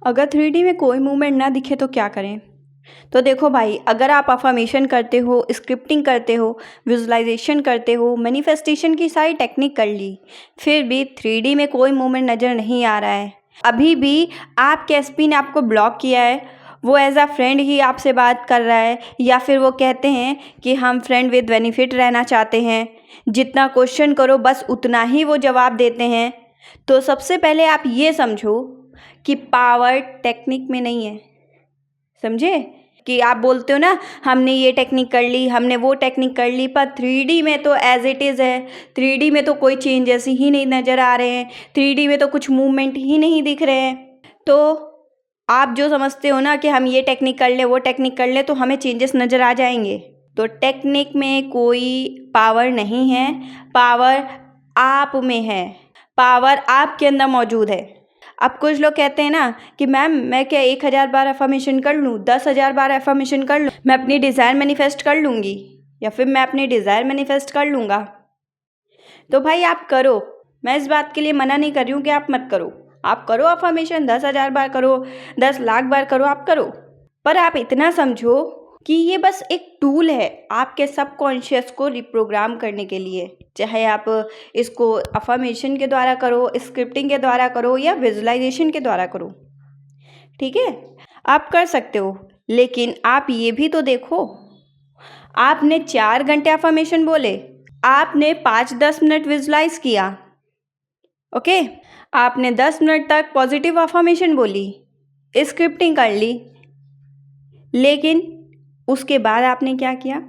अगर 3D में कोई मूवमेंट ना दिखे तो क्या करें? तो देखो भाई, अगर आप अफ़र्मेशन करते हो, स्क्रिप्टिंग करते हो, विजुअलाइज़ेशन करते हो, मैनिफेस्टेशन की सारी टेक्निक कर ली, फिर भी 3D में कोई मूवमेंट नज़र नहीं आ रहा है, अभी भी आपके एसपी ने आपको ब्लॉक किया है, वो एज़ अ फ्रेंड ही आपसे बात कर रहा है, या फिर वो कहते हैं कि हम फ्रेंड विद बेनिफिट रहना चाहते हैं, जितना क्वेश्चन करो बस उतना ही वो जवाब देते हैं, तो सबसे पहले आप ये समझो कि पावर टेक्निक में नहीं है। समझे? कि आप बोलते हो ना, हमने ये टेक्निक कर ली, हमने वो टेक्निक कर ली, पर 3D में तो एज इट इज़ है। 3D में तो कोई चेंजेस ही नहीं नज़र आ रहे हैं, 3D में तो कुछ मूवमेंट ही नहीं दिख रहे हैं। तो आप जो समझते हो ना कि हम ये टेक्निक कर लें, वो टेक्निक कर लें तो हमें चेंजेस नज़र आ जाएंगे, तो टेक्निक में कोई पावर नहीं है, पावर आप में है, पावर आपके अंदर मौजूद है। अब कुछ लोग कहते हैं ना कि मैम मैं क्या 1000 बार अफर्मेशन कर लूँ, 10,000 बार अफर्मेशन कर लूँ, मैं अपनी डिज़ायर मैनिफेस्ट कर लूँगी, या फिर मैं अपनी डिज़ायर मैनिफेस्ट कर लूँगा। तो भाई आप करो, मैं इस बात के लिए मना नहीं कर रही हूँ कि आप मत करो, आप करो अफर्मेशन, 10,000 बार करो, 10 लाख बार करो, आप करो, पर आप इतना समझो कि ये बस एक टूल है आपके सबकॉन्शियस को रिप्रोग्राम करने के लिए। चाहे आप इसको अफर्मेशन के द्वारा करो, स्क्रिप्टिंग के द्वारा करो, या विजुअलाइजेशन के द्वारा करो, ठीक है, आप कर सकते हो। लेकिन आप ये भी तो देखो, आपने 4 घंटे अफर्मेशन बोले, आपने 5-10 मिनट विजुअलाइज किया, ओके, आपने 10 मिनट तक पॉजिटिव अफर्मेशन बोली, स्क्रिप्टिंग कर ली, लेकिन उसके बाद आपने क्या किया?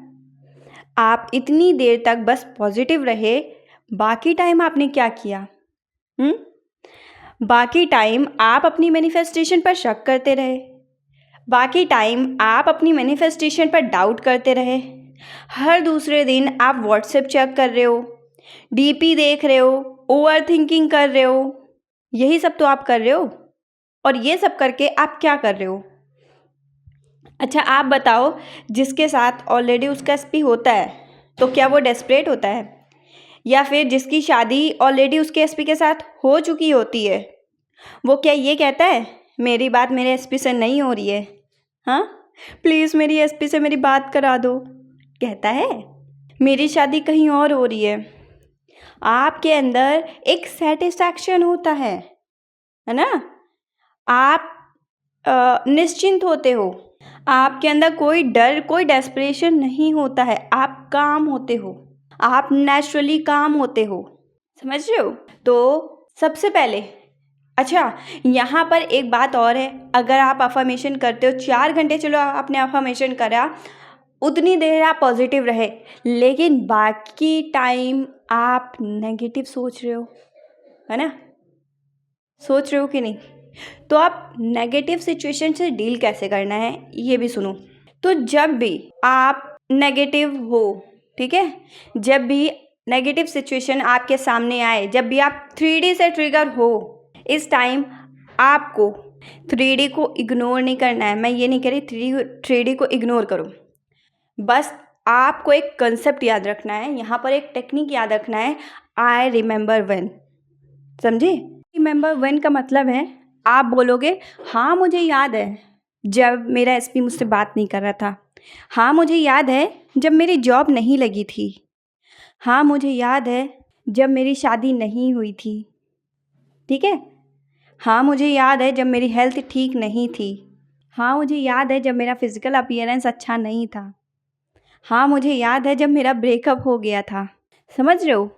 आप इतनी देर तक बस पॉजिटिव रहे, बाकी टाइम आपने क्या किया? बाकी टाइम आप अपनी मैनिफेस्टेशन पर शक करते रहे, बाकी टाइम आप अपनी मैनिफेस्टेशन पर डाउट करते रहे, हर दूसरे दिन आप व्हाट्सएप चेक कर रहे हो, डीपी देख रहे हो, ओवर थिंकिंग कर रहे हो, यही सब तो आप कर रहे हो। और ये सब करके आप क्या कर रहे हो? अच्छा आप बताओ, जिसके साथ ऑलरेडी उसका एसपी होता है तो क्या वो डेस्परेट होता है? या फिर जिसकी शादी ऑलरेडी उसके एसपी के साथ हो चुकी होती है, वो क्या ये कहता है मेरी बात मेरे एसपी से नहीं हो रही है, हाँ प्लीज़ मेरी एसपी से मेरी बात करा दो? कहता है? मेरी शादी कहीं और हो रही है। आपके अंदर एक सेटिस्फैक्शन होता है ना? आप निश्चिंत होते हो, आपके अंदर कोई डर, कोई डेस्परेशन नहीं होता है, आप काम होते हो, आप नेचुरली काम होते हो, समझ रहे हो? तो सबसे पहले, अच्छा यहाँ पर एक बात और है, अगर आप अफर्मेशन करते हो 4 घंटे, चलो आपने अफर्मेशन करा, उतनी देर आप पॉजिटिव रहे, लेकिन बाकी टाइम आप नेगेटिव सोच रहे हो, है ना? सोच रहे हो कि नहीं? तो आप नेगेटिव सिचुएशन से डील कैसे करना है ये भी सुनो। तो जब भी आप नेगेटिव हो, ठीक है, जब भी नेगेटिव सिचुएशन आपके सामने आए, जब भी आप 3D से ट्रिगर हो, इस टाइम आपको 3D को इग्नोर नहीं करना है। मैं ये नहीं कह रही 3D को इग्नोर करो, बस आपको एक कंसेप्ट याद रखना है, यहाँ पर एक टेक्निक याद रखना है, आई रिमेंबर व्हेन। समझे? रिमेंबर व्हेन का मतलब है, आप बोलोगे हाँ मुझे याद है जब मेरा एसपी मुझसे बात नहीं कर रहा था, हाँ मुझे याद है जब मेरी जॉब नहीं लगी थी, हाँ मुझे याद है जब मेरी शादी नहीं हुई थी, ठीक है, हाँ मुझे याद है जब मेरी हेल्थ ठीक नहीं थी, हाँ मुझे याद है जब मेरा फिजिकल अपीयरेंस अच्छा नहीं था, हाँ मुझे याद है जब मेरा ब्रेकअप हो गया था। समझ रहे हो?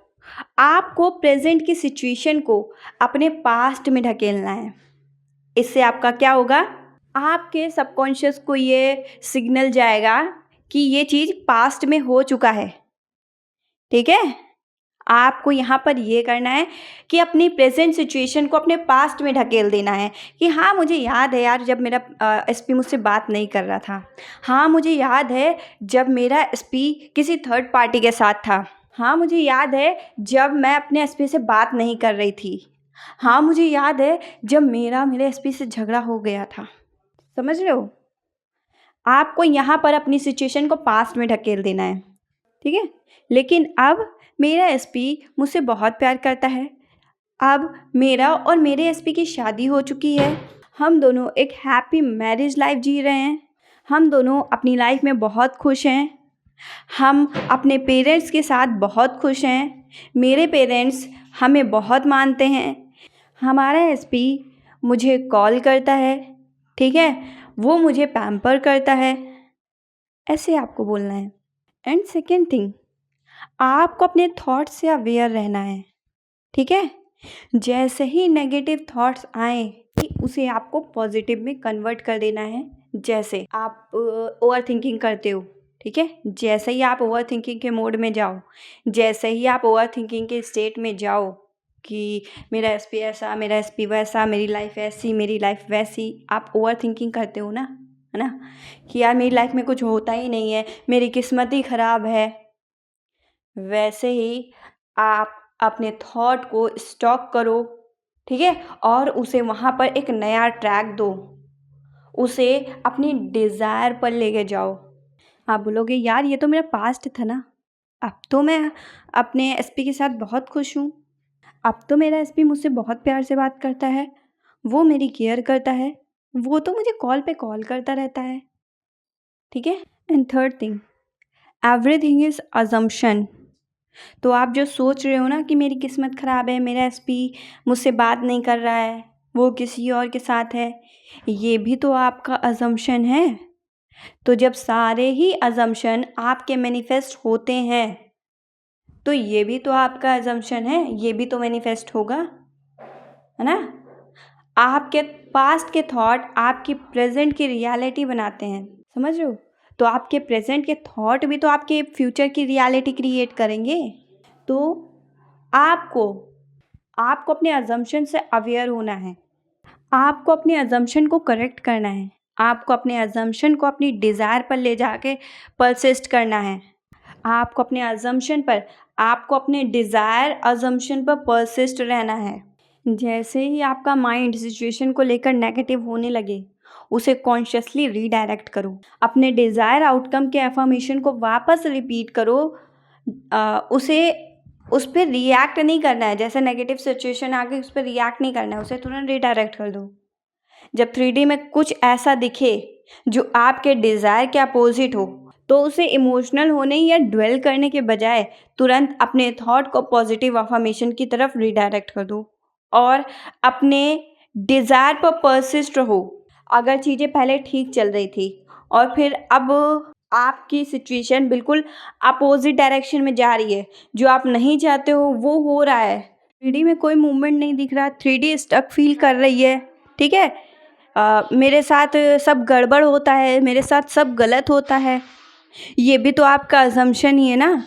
आपको प्रेजेंट की सिचुएशन को अपने पास्ट में ढकेलना है। इससे आपका क्या होगा? आपके सबकॉन्शियस को ये सिग्नल जाएगा कि ये चीज़ पास्ट में हो चुका है, ठीक है? आपको यहाँ पर ये करना है कि अपनी प्रेजेंट सिचुएशन को अपने पास्ट में ढकेल देना है कि हाँ मुझे याद है यार जब मेरा एसपी मुझसे बात नहीं कर रहा था, हाँ मुझे याद है जब मेरा एसपी किसी थर्ड पार्टी के साथ था, हाँ मुझे याद है जब मैं अपने एसपी से बात नहीं कर रही थी, हाँ मुझे याद है जब मेरे एसपी से झगड़ा हो गया था। समझ रहे हो? आपको यहाँ पर अपनी सिचुएशन को पास्ट में ढकेल देना है, ठीक है? लेकिन अब मेरा एसपी मुझसे बहुत प्यार करता है, अब मेरा और मेरे एसपी की शादी हो चुकी है, हम दोनों एक हैप्पी मैरिज लाइफ जी रहे हैं। हम दोनों अपनी लाइफ में बहुत खुश हैं। हम अपने पेरेंट्स के साथ बहुत खुश हैं। मेरे पेरेंट्स हमें बहुत मानते हैं। हमारा एसपी मुझे कॉल करता है, ठीक है, वो मुझे पैम्पर करता है। ऐसे आपको बोलना है। एंड सेकेंड थिंग, आपको अपने थॉट्स से अवेयर रहना है, ठीक है। जैसे ही नेगेटिव थॉट्स आए कि उसे आपको पॉजिटिव में कन्वर्ट कर देना है। जैसे आप ओवर थिंकिंग करते हो, ठीक है, जैसे ही आप ओवर थिंकिंग के मोड में जाओ, जैसे ही आप ओवर थिंकिंग के स्टेट में जाओ कि मेरा एसपी ऐसा, मेरा एसपी वैसा, मेरी लाइफ ऐसी, मेरी लाइफ वैसी, आप ओवर थिंकिंग करते हो ना, है ना, कि यार मेरी लाइफ में कुछ होता ही नहीं है, मेरी किस्मत ही ख़राब है। वैसे ही आप अपने थॉट को स्टॉप करो, ठीक है, और उसे वहाँ पर एक नया ट्रैक दो, उसे अपनी डिज़ायर पर लेके जाओ। आप बोलोगे यार ये तो मेरा पास्ट था ना, अब तो मैं अपने एसपी के साथ बहुत खुश हूँ, अब तो मेरा एसपी मुझसे बहुत प्यार से बात करता है, वो मेरी केयर करता है, वो तो मुझे कॉल पे कॉल करता रहता है, ठीक है। And third thing, everything is assumption. तो आप जो सोच रहे हो ना कि मेरी किस्मत ख़राब है, मेरा एसपी मुझसे बात नहीं कर रहा है, वो किसी और के साथ है, ये भी तो आपका अजम्पशन है। तो जब सारे ही अजम्पशन आपके मैनिफेस्ट होते हैं तो ये भी तो आपका अजम्पशन है, ये भी तो मैनिफेस्ट होगा, है ना। आपके पास्ट के थॉट आपकी प्रेजेंट की रियलिटी बनाते हैं, समझ रहे हो। तो आपके प्रेजेंट के थॉट भी तो आपके फ्यूचर की रियलिटी क्रिएट करेंगे। तो आपको आपको अपने अजम्पशन से अवेयर होना है, आपको अपने अजम्पशन को करेक्ट करना है, आपको अपने अजम्पशन को अपनी डिज़ायर पर ले जाके परसिस्ट करना है। आपको अपने अजम्पशन पर, आपको अपने डिज़ायर अजम्पशन पर परसिस्ट रहना है। जैसे ही आपका माइंड सिचुएशन को लेकर नेगेटिव होने लगे, उसे कॉन्शियसली रीडायरेक्ट करो, अपने डिज़ायर आउटकम के एफर्मेशन को वापस रिपीट करो। उस पर रिएक्ट नहीं करना है। जैसे नेगेटिव सिचुएशन आ गई, उस पर रिएक्ट नहीं करना है, उसे तुरंत रिडायरेक्ट कर दो। जब 3D में कुछ ऐसा दिखे जो आपके डिज़ायर के अपोजिट हो, तो उसे इमोशनल होने या ड्वेल करने के बजाय तुरंत अपने थॉट को पॉजिटिव अफर्मेशन की तरफ रिडायरेक्ट कर दो और अपने डिज़ायर पर परसिस्ट रहो। अगर चीज़ें पहले ठीक चल रही थी और फिर अब आपकी सिचुएशन बिल्कुल अपोजिट डायरेक्शन में जा रही है, जो आप नहीं चाहते हो वो हो रहा है, 3D में कोई मूवमेंट नहीं दिख रहा, 3D स्टक फील कर रही है, ठीक है, मेरे साथ सब गड़बड़ होता है, मेरे साथ सब गलत होता है, ये भी तो आपका अजम्पशन ही है ना।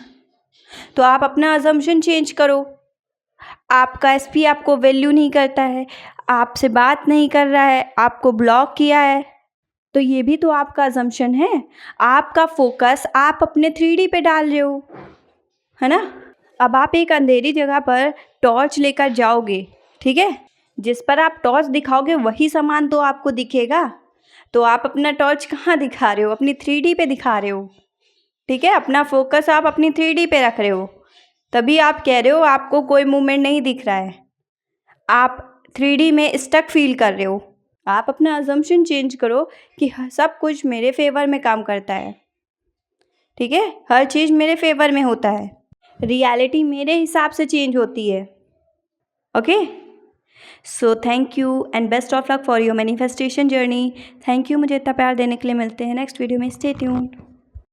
तो आप अपना अजम्पशन चेंज करो। आपका एसपी आपको वैल्यू नहीं करता है, आपसे बात नहीं कर रहा है, आपको ब्लॉक किया है, तो ये भी तो आपका अजम्पशन है। आपका फोकस आप अपने 3D पे डाल रहे हो, है ना। अब आप एक अंधेरी जगह पर टॉर्च लेकर जाओगे, ठीक है, जिस पर आप टॉर्च दिखाओगे वही सामान तो आपको दिखेगा। तो आप अपना टॉर्च कहाँ दिखा रहे हो? अपनी 3D पे दिखा रहे हो, ठीक है। अपना फोकस आप अपनी 3D पे रख रहे हो, तभी आप कह रहे हो आपको कोई मूवमेंट नहीं दिख रहा है, आप 3D में स्टक फील कर रहे हो। आप अपना अजम्पशन चेंज करो कि सब कुछ मेरे फेवर में काम करता है, ठीक है, हर चीज़ मेरे फेवर में होता है, रियलिटी मेरे हिसाब से चेंज होती है। Okay, so thank you and best of luck for your manifestation journey. Thank you मुझे इतना प्यार देने के लिए। मिलते हैं नेक्स्ट वीडियो में। Stay tuned.